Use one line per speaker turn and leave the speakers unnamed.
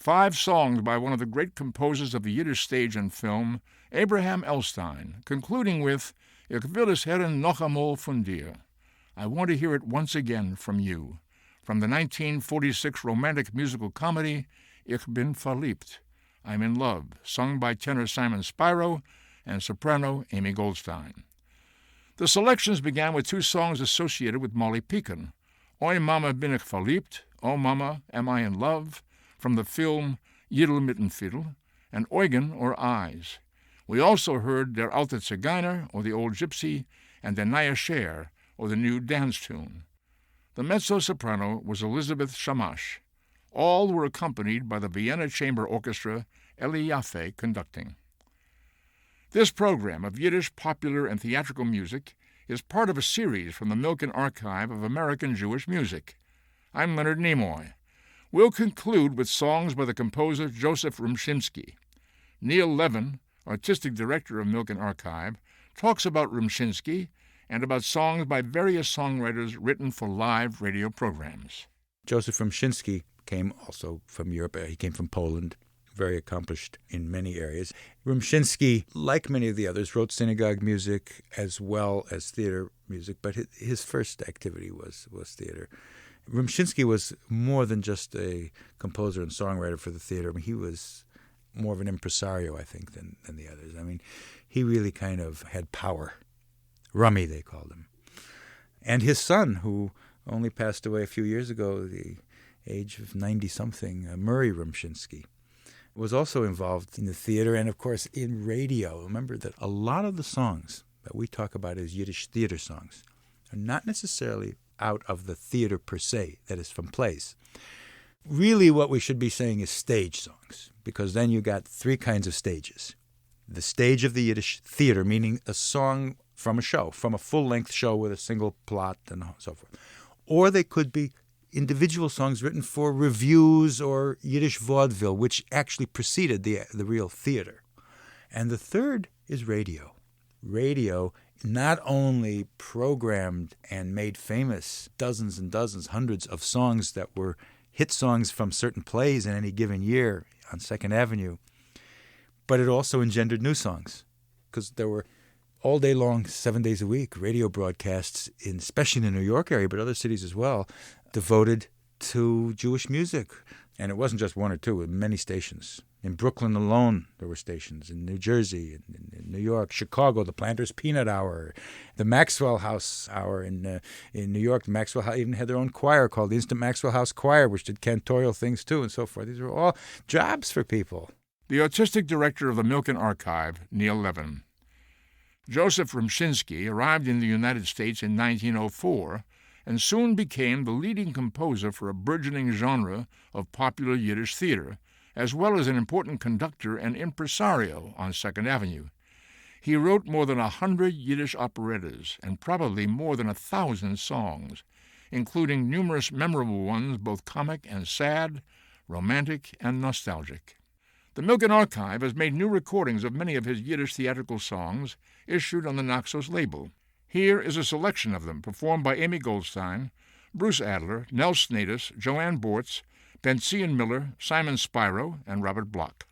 5 songs by one of the great composers of the Yiddish stage and film, Abraham Elstein, concluding with Ich will es hören noch einmal von dir. I want to hear it once again from you, from the 1946 romantic musical comedy Ich bin verliebt, I'm in love, sung by tenor Simon Spiro and soprano Amy Goldstein. The selections began with 2 songs associated with Molly Picon, Oi Mama bin ich verliebt, Oh Mama, am I in love, from the film Yidel mit dem Fiddle, and Eugen, or Eyes. We also heard Der alte Zigeuner, or the Old Gypsy, and Der neue Scher, or the new dance tune. The mezzo-soprano was Elizabeth Shamash. All were accompanied by the Vienna Chamber Orchestra, Eli Yaffe, conducting. This program of Yiddish popular and theatrical music is part of a series from the Milken Archive of American Jewish Music. I'm Leonard Nimoy. We'll conclude with songs by the composer Joseph Rumshinsky. Neil Levin, artistic director of Milken Archive, talks about Rumshinsky and about songs by various songwriters written for live radio programs.
Joseph Rumshinsky came also from Europe. He came from Poland, very accomplished in many areas. Rumshinsky, like many of the others, wrote synagogue music as well as theater music, but his first activity was theater. Rumshinsky was more than just a composer and songwriter for the theater. I mean, he was more of an impresario, I think, than the others. I mean, he really kind of had power. Rummy, they called him. And his son, who only passed away a few years ago, the age of 90-something, Murray Rumshinsky, was also involved in the theater and, of course, in radio. Remember that a lot of the songs that we talk about as Yiddish theater songs are not necessarily out of the theater per se, that is from plays. Really what we should be saying is stage songs, because then you got 3 kinds of stages. The stage of the Yiddish theater, meaning a song from a show, from a full-length show with a single plot and so forth. Or they could be individual songs written for revues or Yiddish vaudeville, which actually preceded the real theater. And the third is radio. Radio not only programmed and made famous dozens and dozens, hundreds of songs that were hit songs from certain plays in any given year on Second Avenue, but it also engendered new songs, because there were all day long, 7 days a week, radio broadcasts, especially in the New York area, but other cities as well, devoted to Jewish music. And it wasn't just 1 or 2, many stations. In Brooklyn alone, there were stations. In New Jersey, in New York, Chicago, the Planters Peanut Hour, the Maxwell House Hour in New York. Maxwell even had their own choir called the Instant Maxwell House Choir, which did cantorial things too, and so forth. These were all jobs for people.
The artistic director of the Milken Archive, Neil Levin. Joseph Rumshinsky arrived in the United States in 1904 and soon became the leading composer for a burgeoning genre of popular Yiddish theater, as well as an important conductor and impresario on Second Avenue. He wrote more than 100 Yiddish operettas and probably more than 1,000 songs, including numerous memorable ones, both comic and sad, romantic and nostalgic. The Milken Archive has made new recordings of many of his Yiddish theatrical songs issued on the Naxos label. Here is a selection of them performed by Amy Goldstein, Bruce Adler, Nell Snadis, Joanne Bortz, Bentzian Miller, Simon Spiro, and Robert Bloch.